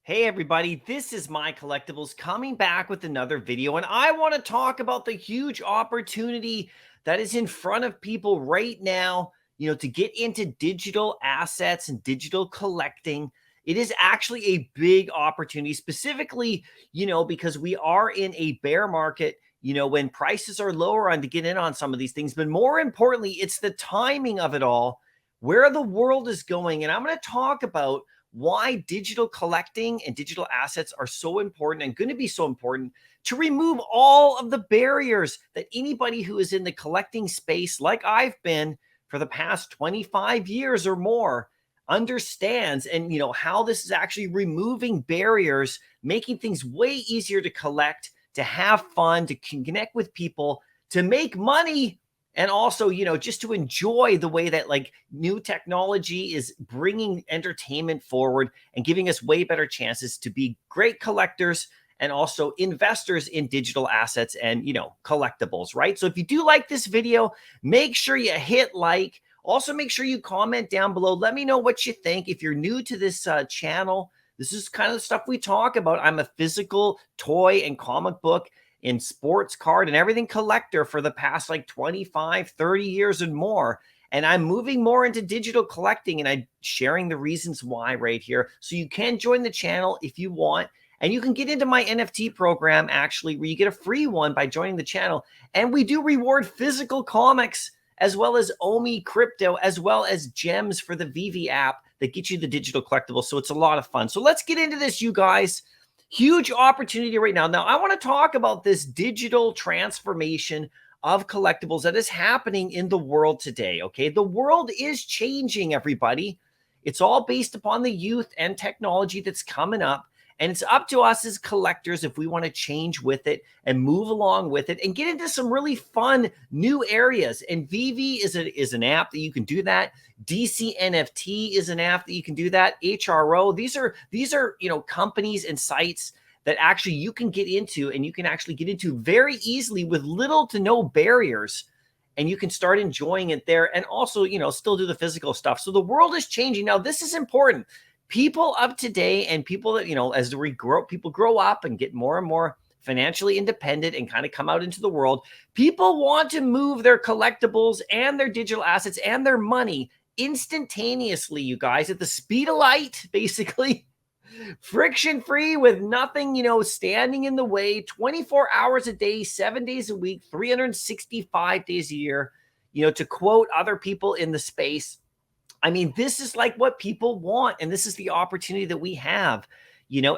Hey everybody, this is My Collectibles coming back with another video, and I want to talk about the huge opportunity that is in front of people right now, to get into digital assets and digital collecting. It is actually a big opportunity, specifically, because we are in a bear market, when prices are lower on to get in on some of these things. But more importantly, it's the timing of it all, where the world is going. And I'm going to talk about why digital collecting and digital assets are so important and going to be so important to remove all of the barriers that anybody who is in the collecting space, like I've been for the past 25 years or more, understands. And how this is actually removing barriers, making things way easier to collect, to have fun, to connect with people, to make money, and also, just to enjoy the way that like new technology is bringing entertainment forward and giving us way better chances to be great collectors and also investors in digital assets and, collectibles, right? So if you do like this video, make sure you hit like. Also, make sure you comment down below. Let me know what you think. If you're new to this channel, this is kind of the stuff we talk about. I'm a physical toy and comic book in sports card and everything collector for the past like 25, 30 years and more. And I'm moving more into digital collecting, and I'm sharing the reasons why right here. So you can join the channel if you want. And you can get into my NFT program, actually, where you get a free one by joining the channel. And we do reward physical comics as well as OMI crypto, as well as gems for the Veve app that get you the digital collectibles. So it's a lot of fun. So let's get into this, you guys. Huge opportunity right now. Now, I want to talk about this digital transformation of collectibles that is happening in the world today, okay? The world is changing, everybody. It's all based upon the youth and technology that's coming up. And it's up to us as collectors if we want to change with it and move along with it and get into some really fun new areas. And Veve is an app that you can do that. DC NFT is an app that you can do that. HRO, these are companies and sites that actually you can get into, and you can actually get into very easily with little to no barriers. And you can start enjoying it there, and also, still do the physical stuff. So the world is changing. Now, this is important. People of today, and people that, as we grow, people grow up and get more and more financially independent and kind of come out into the world, people want to move their collectibles and their digital assets and their money instantaneously, you guys, at the speed of light, basically, friction free, with nothing, standing in the way, 24 hours a day, 7 days a week, 365 days a year, to quote other people in the space. I mean, this is like what people want, and this is the opportunity that we have,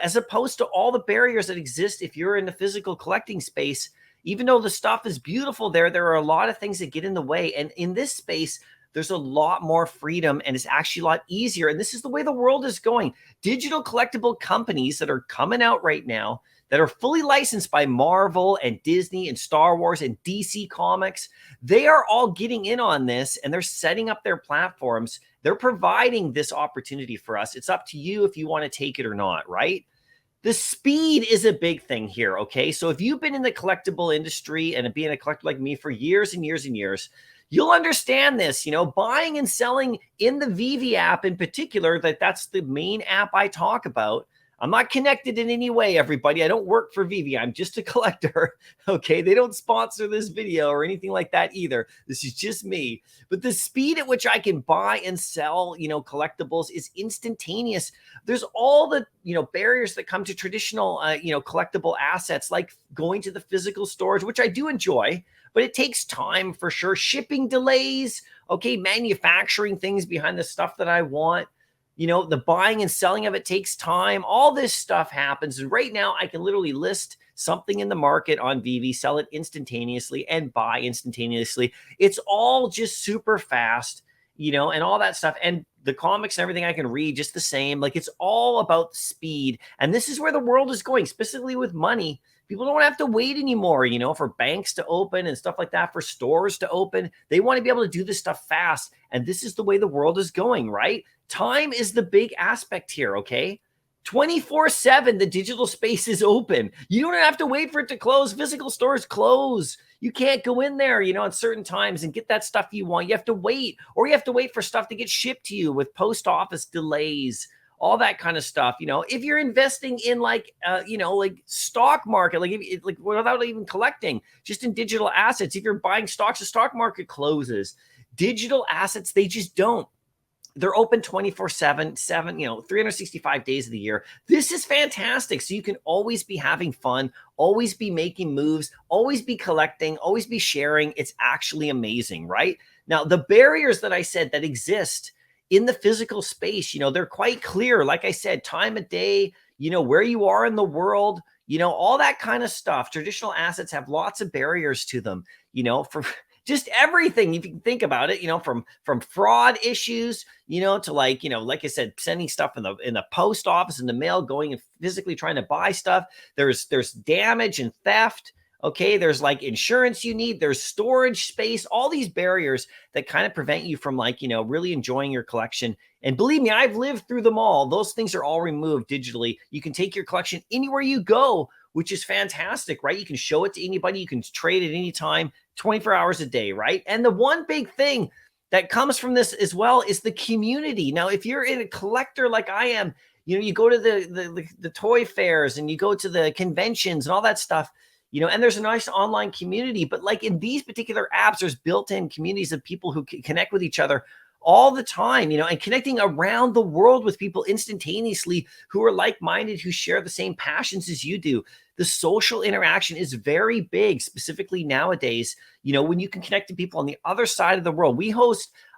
as opposed to all the barriers that exist if you're in the physical collecting space. Even though the stuff is beautiful there are a lot of things that get in the way. And in this space, there's a lot more freedom, and it's actually a lot easier. And this is the way the world is going. Digital collectible companies that are coming out right now that are fully licensed by Marvel and Disney and Star Wars and DC Comics, they are all getting in on this, and they're setting up their platforms. They're providing this opportunity for us. It's up to you if you want to take it or not, right? The speed is a big thing here, okay? So if you've been in the collectible industry and being a collector like me for years and years and years, you'll understand this. Buying and selling in the Veve app in particular, that's the main app I talk about. I'm not connected in any way, everybody. I don't work for Veve. I'm just a collector, okay? They don't sponsor this video or anything like that either. This is just me. But the speed at which I can buy and sell, collectibles is instantaneous. There's all the, barriers that come to traditional, collectible assets, like going to the physical stores, which I do enjoy, but it takes time for sure. Shipping delays, okay? Manufacturing things behind the stuff that I want. The buying and selling of it takes time. All this stuff happens. And right now, I can literally list something in the market on Veve, sell it instantaneously, and buy instantaneously. It's all just super fast, and all that stuff. And the comics and everything I can read just the same. Like, it's all about speed. And this is where the world is going, specifically with money. People don't have to wait anymore, for banks to open and stuff like that, for stores to open. They want to be able to do this stuff fast. And this is the way the world is going, right? Time is the big aspect here, okay? 24/7, the digital space is open. You don't have to wait for it to close. Physical stores close. You can't go in there, at certain times and get that stuff you want. You have to wait, or you have to wait for stuff to get shipped to you with post office delays. all that kind of stuff. If you're investing in like, like stock market, like, like without even collecting, just in digital assets, if you're buying stocks, the stock market closes. Digital assets, they just don't. They're open 24/7, 365 days of the year. This is fantastic. So you can always be having fun, always be making moves, always be collecting, always be sharing. It's actually amazing, right? Now, the barriers that I said that exist in the physical space, they're quite clear. Like I said, time of day, where you are in the world, all that kind of stuff. Traditional assets have lots of barriers to them, for just everything. If you can think about it, from fraud issues, to like I said, sending stuff in the post office, in the mail, going and physically trying to buy stuff. There's damage and theft. Okay, there's like insurance you need, there's storage space, all these barriers that kind of prevent you from really enjoying your collection. And believe me, I've lived through them all. Those things are all removed digitally. You can take your collection anywhere you go, which is fantastic, right? You can show it to anybody, you can trade it anytime, 24 hours a day, right? And the one big thing that comes from this as well is the community. Now, if you're a collector like I am, you go to the toy fairs and you go to the conventions and all that stuff, and there's a nice online community. But like in these particular apps, there's built-in communities of people who connect with each other all the time, and connecting around the world with people instantaneously who are like-minded, who share the same passions as you do. The social interaction is very big, specifically nowadays, when you can connect to people on the other side of the world.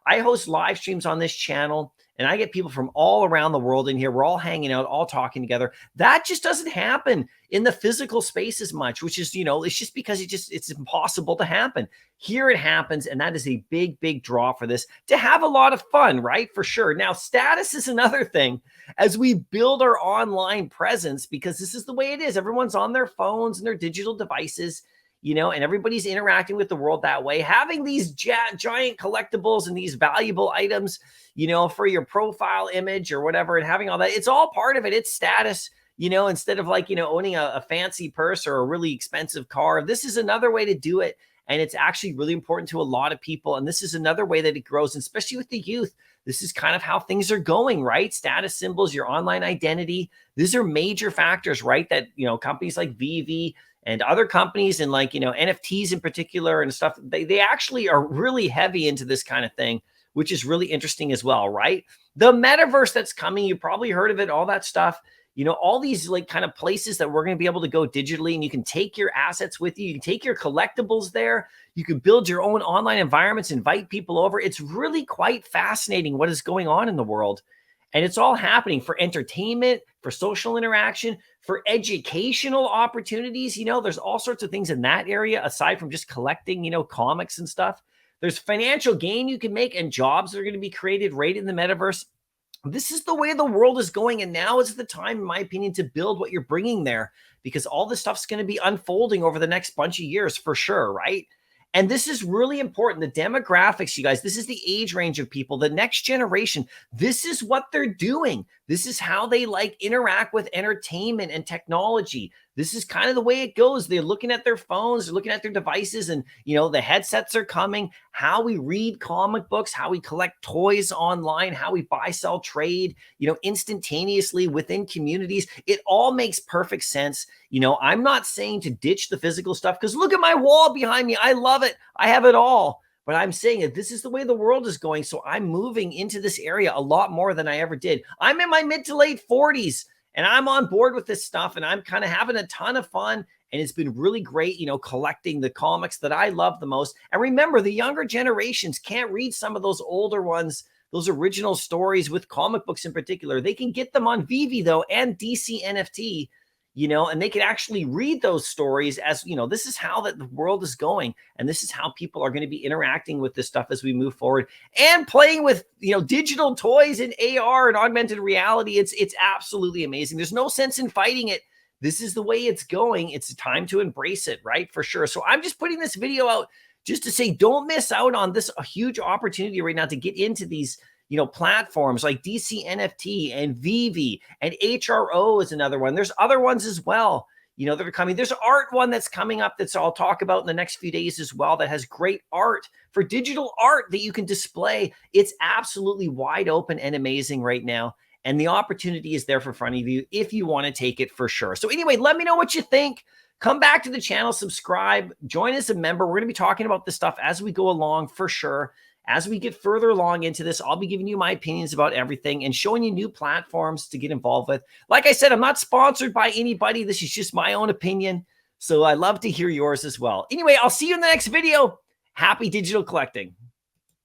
I host live streams on this channel, and I get people from all around the world in here. We're all hanging out, all talking together. That just doesn't happen in the physical space as much, which is, it's just because it's impossible to happen. Here it happens, and that is a big, big draw for this, to have a lot of fun, right? For sure. Now, status is another thing as we build our online presence, because this is the way it is. Everyone's on their phones and their digital devices, and everybody's interacting with the world that way. Having these giant collectibles and these valuable items, for your profile image or whatever, and having all that, it's all part of it. It's status, instead of owning a fancy purse or a really expensive car. This is another way to do it. And it's actually really important to a lot of people. And this is another way that it grows, and especially with the youth. This is kind of how things are going, right? Status symbols, your online identity. These are major factors, right? That, companies like Veve and other companies, and NFTs in particular and stuff, they actually are really heavy into this kind of thing, which is really interesting as well, right? The metaverse that's coming, you probably heard of it, all that stuff. All these kind of places that we're going to be able to go digitally, and you can take your assets with you. You can take your collectibles there. You can build your own online environments, invite people over. It's really quite fascinating what is going on in the world. And it's all happening for entertainment, for social interaction, for educational opportunities. There's all sorts of things in that area aside from just collecting, comics and stuff. There's financial gain you can make, and jobs that are going to be created right in the metaverse. This is the way the world is going, and now is the time, in my opinion, to build what you're bringing there, because all this stuff's going to be unfolding over the next bunch of years for sure, right? And this is really important. The demographics, you guys, this is the age range of people, the next generation. This is what they're doing. This is how they interact with entertainment and technology. This is kind of the way it goes. They're looking at their phones, they're looking at their devices, and the headsets are coming. How we read comic books, how we collect toys online, how we buy, sell, trade, instantaneously within communities. It all makes perfect sense. I'm not saying to ditch the physical stuff, because look at my wall behind me. I love it. I have it all. But I'm saying that this is the way the world is going. So I'm moving into this area a lot more than I ever did. I'm in my mid to late 40s, and I'm on board with this stuff, and I'm kind of having a ton of fun. And it's been really great, collecting the comics that I love the most. And remember, the younger generations can't read some of those older ones, those original stories with comic books in particular. They can get them on Veve, though, and DC NFT, and they can actually read those stories as, this is how the world is going. And this is how people are going to be interacting with this stuff as we move forward, and playing with, digital toys and AR and augmented reality. It's absolutely amazing. There's no sense in fighting it. This is the way it's going. It's time to embrace it, right? For sure. So I'm just putting this video out just to say, don't miss out on this huge opportunity right now to get into these, platforms like DC NFT and Veve, and HRO is another one. There's other ones as well, that are coming. There's art one that's coming up that I'll talk about in the next few days as well, that has great art for digital art that you can display. It's absolutely wide open and amazing right now. and the opportunity is there for front of you if you want to take it for sure. So anyway, let me know what you think. Come back to the channel, subscribe, join as a member. We're going to be talking about this stuff as we go along for sure. As we get further along into this, I'll be giving you my opinions about everything and showing you new platforms to get involved with. Like I said, I'm not sponsored by anybody. This is just my own opinion. So I love to hear yours as well. Anyway, I'll see you in the next video. Happy digital collecting.